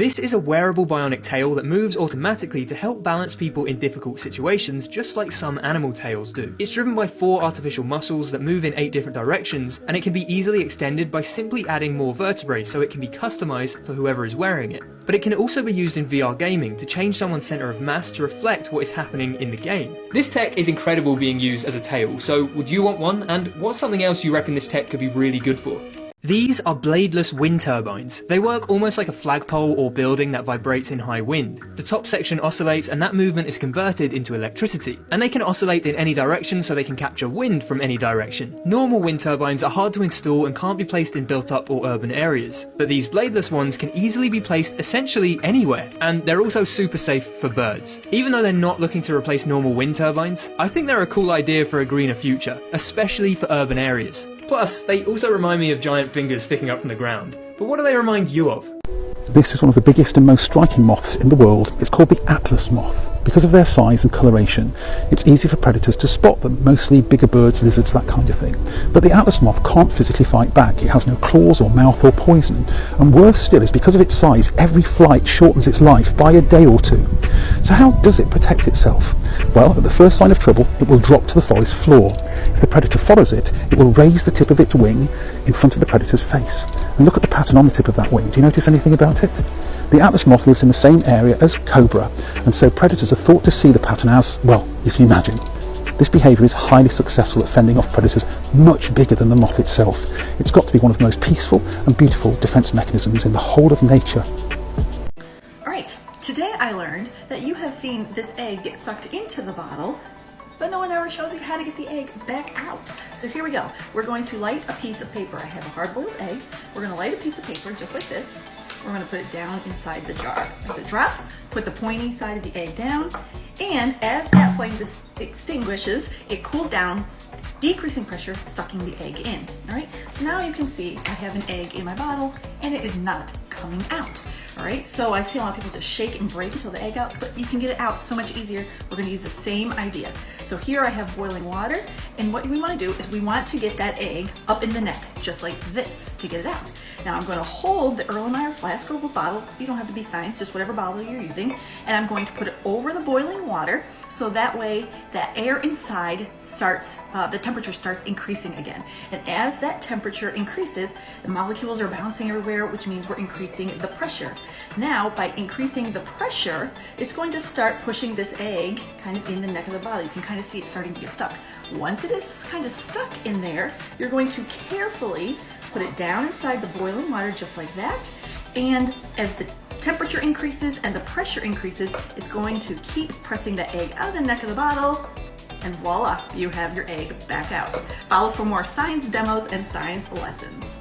This is a wearable bionic tail that moves automatically to help balance people in difficult situations, just like some animal tails do. It's driven by 4 artificial muscles that move in 8 different directions, and it can be easily extended by simply adding more vertebrae so it can be customized for whoever is wearing it. But it can also be used in VR gaming to change someone's center of mass to reflect what is happening in the game. This tech is incredible being used as a tail, so would you want one? And what's something else you reckon this tech could be really good for? These are bladeless wind turbines. They work almost like a flagpole or building that vibrates in high wind. The top section oscillates and that movement is converted into electricity. And they can oscillate in any direction so they can capture wind from any direction. Normal wind turbines are hard to install and can't be placed in built-up or urban areas. But these bladeless ones can easily be placed essentially anywhere. And they're also super safe for birds. Even though they're not looking to replace normal wind turbines, I think they're a cool idea for a greener future, especially for urban areas. Plus, they also remind me of giant fingers sticking up from the ground. But what do they remind you of? This is one of the biggest and most striking moths in the world. It's called the Atlas Moth. Because of their size and coloration, it's easy for predators to spot them, mostly bigger birds, lizards, that kind of thing. But the Atlas Moth can't physically fight back. It has no claws or mouth or poison. And worse still is because of its size, every flight shortens its life by a day or 2. So how does it protect itself? Well, at the first sign of trouble, it will drop to the forest floor. If the predator follows it, it will raise the tip of its wing in front of the predator's face. And look at the pattern on the tip of that wing. Do you notice anything about it? The Atlas Moth lives in the same area as cobra, and so predators are thought to see the pattern as, well, you can imagine. This behaviour is highly successful at fending off predators much bigger than the moth itself. It's got to be one of the most peaceful and beautiful defence mechanisms in the whole of nature. Alright, today I learned that you have seen this egg get sucked into the bottle, but no one ever shows you how to get the egg back out. So here we go. We're going to light a piece of paper. I have a hard-boiled egg. We're going to light a piece of paper just like this. We're going to put it down inside the jar. As it drops, put the pointy side of the egg down, and as that flame extinguishes, it cools down, decreasing pressure, sucking the egg in. All right, so now you can see I have an egg in my bottle and it is not coming out. All right, so I've seen a lot of people just shake and break until the egg out, but you can get it out so much easier. We're going to use the same idea. So here I have boiling water, and what we want to do is we want to get that egg up in the neck, just like this, to get it out. Now I'm going to hold the Erlenmeyer flask or bottle. You don't have to be science, just whatever bottle you're using, and I'm going to put it over the boiling water, so that way that air inside starts, the temperature starts increasing again. And as that temperature increases, the molecules are bouncing everywhere, which means we're increasing the pressure. Now, by increasing the pressure, it's going to start pushing this egg kind of in the neck of the bottle. You can kind of see it starting to get stuck. Once it is kind of stuck in there, you're going to carefully put it down inside the boiling water just like that. And as the temperature increases and the pressure increases, it's going to keep pressing the egg out of the neck of the bottle, and voila, you have your egg back out. Follow for more science demos and science lessons.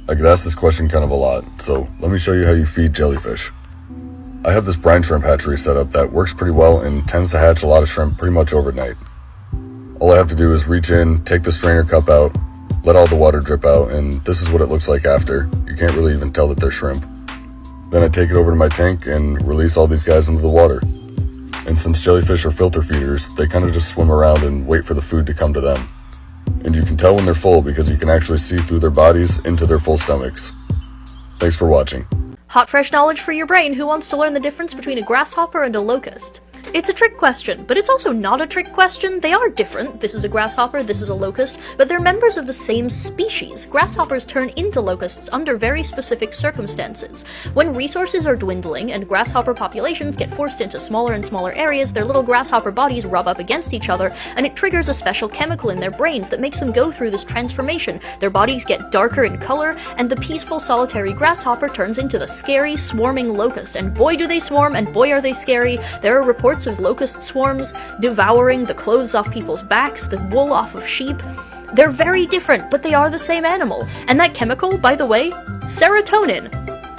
I get asked this question kind of a lot, so let me show you how you feed jellyfish. I have this brine shrimp hatchery set up that works pretty well and tends to hatch a lot of shrimp pretty much overnight. All I have to do is reach in, take the strainer cup out, let all the water drip out, and this is what it looks like after. You can't really even tell that they're shrimp. Then I take it over to my tank and release all these guys into the water. And since jellyfish are filter feeders, they kind of just swim around and wait for the food to come to them. And you can tell when they're full because you can actually see through their bodies into their full stomachs. Thanks for watching. Hot fresh knowledge for your brain. Who wants to learn the difference between a grasshopper and a locust? It's a trick question, but it's also not a trick question. They are different. This is a grasshopper, this is a locust, but they're members of the same species. Grasshoppers turn into locusts under very specific circumstances. When resources are dwindling and grasshopper populations get forced into smaller and smaller areas, their little grasshopper bodies rub up against each other, and it triggers a special chemical in their brains that makes them go through this transformation. Their bodies get darker in color, and the peaceful, solitary grasshopper turns into the scary, swarming locust. And boy do they swarm, and boy are they scary. There are reports of locust swarms devouring the clothes off people's backs, the wool off of sheep. They're very different, but they are the same animal. And that chemical, by the way, serotonin,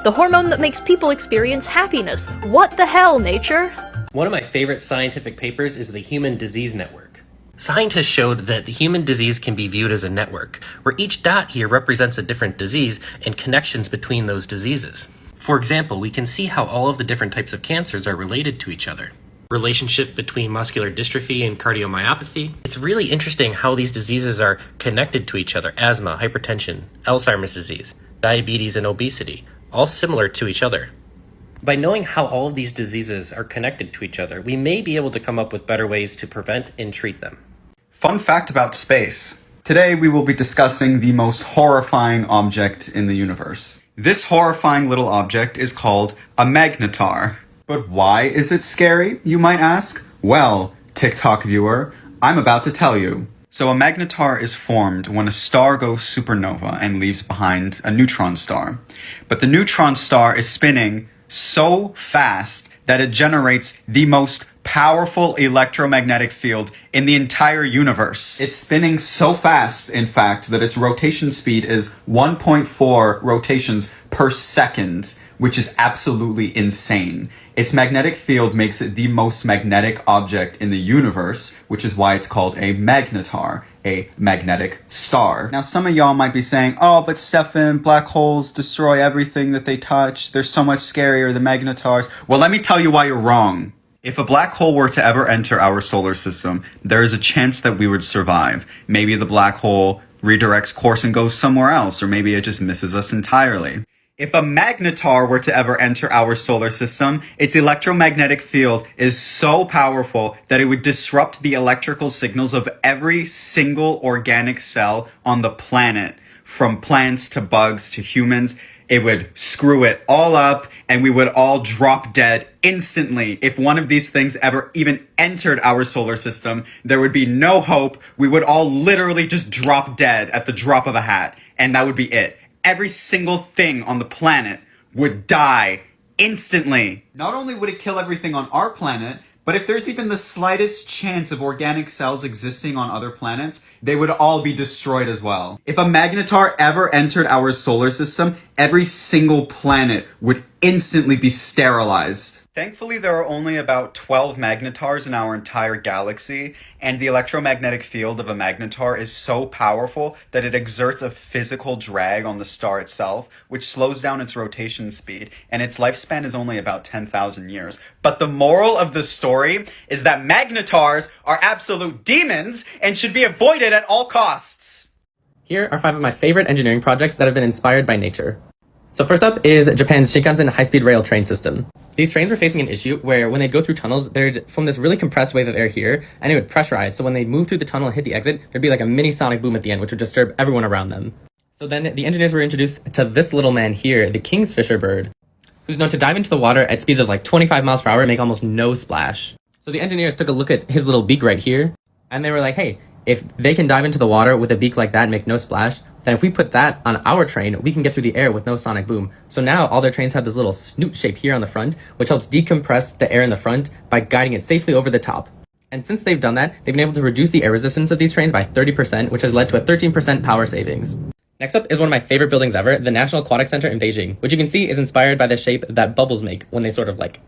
the hormone that makes people experience happiness. What the hell, nature? One of my favorite scientific papers is the Human Disease Network. Scientists showed that the human disease can be viewed as a network, where each dot here represents a different disease and connections between those diseases. For example, we can see how all of the different types of cancers are related to each other. Relationship between muscular dystrophy and cardiomyopathy. It's really interesting how these diseases are connected to each other. Asthma, hypertension, Alzheimer's disease, diabetes, and obesity, all similar to each other. By knowing how all of these diseases are connected to each other, we may be able to come up with better ways to prevent and treat them. Fun fact about space. Today we will be discussing the most horrifying object in the universe. This horrifying little object is called a magnetar. But why is it scary, you might ask? Well, TikTok viewer, I'm about to tell you. So a magnetar is formed when a star goes supernova and leaves behind a neutron star. But the neutron star is spinning so fast that it generates the most powerful electromagnetic field in the entire universe. It's spinning so fast, in fact, that its rotation speed is 1.4 rotations per second, which is absolutely insane. Its magnetic field makes it the most magnetic object in the universe, which is why it's called a magnetar, a magnetic star. Now, some of y'all might be saying, oh, but Stefan, black holes destroy everything that they touch. They're so much scarier than magnetars. Well, let me tell you why you're wrong. If a black hole were to ever enter our solar system, there is a chance that we would survive. Maybe the black hole redirects course and goes somewhere else, or maybe it just misses us entirely. If a magnetar were to ever enter our solar system, its electromagnetic field is so powerful that it would disrupt the electrical signals of every single organic cell on the planet, from plants to bugs to humans. It would screw it all up, and we would all drop dead instantly. If one of these things ever even entered our solar system, there would be no hope. We would all literally just drop dead at the drop of a hat, and that would be it. Every single thing on the planet would die instantly. Not only would it kill everything on our planet, but if there's even the slightest chance of organic cells existing on other planets, they would all be destroyed as well. If a magnetar ever entered our solar system, every single planet would instantly be sterilized. Thankfully, there are only about 12 magnetars in our entire galaxy, and the electromagnetic field of a magnetar is so powerful that it exerts a physical drag on the star itself, which slows down its rotation speed, and its lifespan is only about 10,000 years. But the moral of the story is that magnetars are absolute demons and should be avoided at all costs. Here are 5 of my favorite engineering projects that have been inspired by nature. So first up is Japan's Shinkansen high-speed rail train system. These trains were facing an issue where when they'd go through tunnels, they'd form this really compressed wave of air here, and it would pressurize, so when they move through the tunnel and hit the exit, there'd be like a mini sonic boom at the end, which would disturb everyone around them. So then the engineers were introduced to this little man here, the kingfisher bird, who's known to dive into the water at speeds of like 25 miles per hour and make almost no splash. So the engineers took a look at his little beak right here, and they were like, hey, if they can dive into the water with a beak like that and make no splash, then if we put that on our train, we can get through the air with no sonic boom. So now all their trains have this little snoot shape here on the front, which helps decompress the air in the front by guiding it safely over the top. And since they've done that, they've been able to reduce the air resistance of these trains by 30%, which has led to a 13% power savings. Next up is one of my favorite buildings ever, the National Aquatic Center in Beijing, which you can see is inspired by the shape that bubbles make when they sort of like,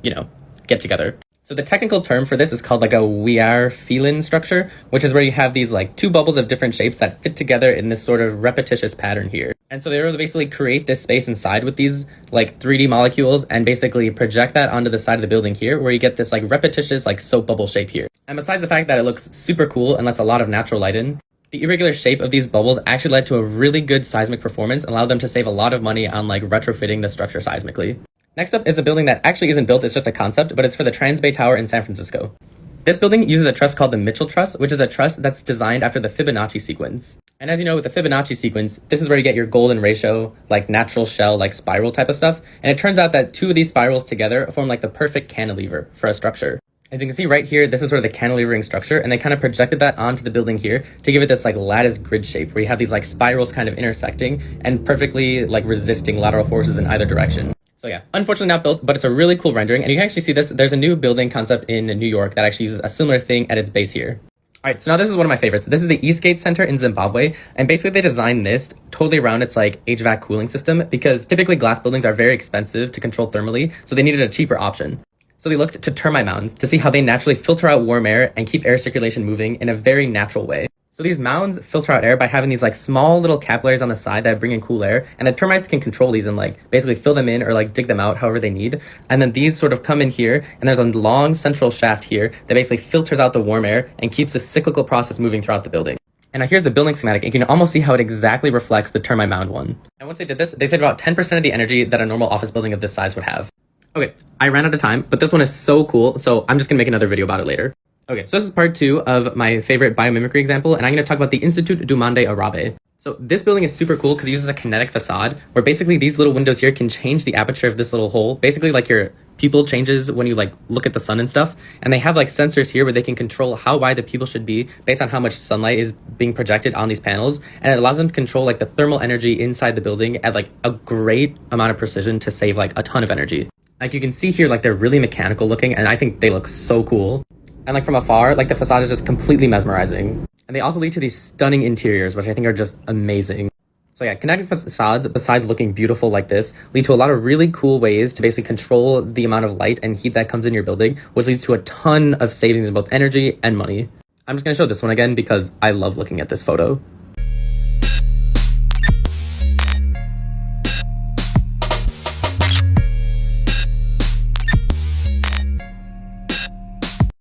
get together. So the technical term for this is called like a wearable structure, which is where you have these like 2 bubbles of different shapes that fit together in this sort of repetitious pattern here. And so they were able to basically create this space inside with these like 3D molecules and basically project that onto the side of the building here, where you get this like repetitious like soap bubble shape here. And besides the fact that it looks super cool and lets a lot of natural light in, the irregular shape of these bubbles actually led to a really good seismic performance and allowed them to save a lot of money on like retrofitting the structure seismically. Next up is a building that actually isn't built, it's just a concept, but it's for the Transbay Tower in San Francisco. This building uses a truss called the Mitchell truss, which is a truss that's designed after the Fibonacci sequence. And as you know, with the Fibonacci sequence, this is where you get your golden ratio, like natural shell, like spiral type of stuff. And it turns out that 2 of these spirals together form like the perfect cantilever for a structure. As you can see right here, this is sort of the cantilevering structure, and they kind of projected that onto the building here to give it this like lattice grid shape, where you have these like spirals kind of intersecting and perfectly like resisting lateral forces in either direction. So yeah, unfortunately not built, but it's a really cool rendering, and you can actually see this. There's a new building concept in New York that actually uses a similar thing at its base here. Alright, so now this is one of my favorites. This is the Eastgate Center in Zimbabwe, and basically they designed this totally around its like HVAC cooling system, because typically glass buildings are very expensive to control thermally, so they needed a cheaper option. So they looked to termite mounds to see how they naturally filter out warm air and keep air circulation moving in a very natural way. So these mounds filter out air by having these like small little capillaries on the side that bring in cool air, and the termites can control these and like basically fill them in or like dig them out however they need. And then these sort of come in here, and there's a long central shaft here that basically filters out the warm air and keeps the cyclical process moving throughout the building. And now here's the building schematic, and you can almost see how it exactly reflects the termite mound one. And once they did this, they saved about 10% of the energy that a normal office building of this size would have. Okay, I ran out of time, but this one is so cool, so I'm just gonna make another video about it later. Okay, so this is part 2 of my favorite biomimicry example, and I'm gonna talk about the Institut du Monde Arabe. So this building is super cool because it uses a kinetic facade, where basically these little windows here can change the aperture of this little hole. Basically like your pupil changes when you like look at the sun and stuff, and they have like sensors here where they can control how wide the pupil should be based on how much sunlight is being projected on these panels, and it allows them to control like the thermal energy inside the building at like a great amount of precision to save like a ton of energy. Like you can see here, like they're really mechanical looking, and I think they look so cool. And like from afar, like the facade is just completely mesmerizing. And they also lead to these stunning interiors, which I think are just amazing. So yeah, kinetic facades, besides looking beautiful like this, lead to a lot of really cool ways to basically control the amount of light and heat that comes in your building, which leads to a ton of savings in both energy and money. I'm just gonna show this one again because I love looking at this photo.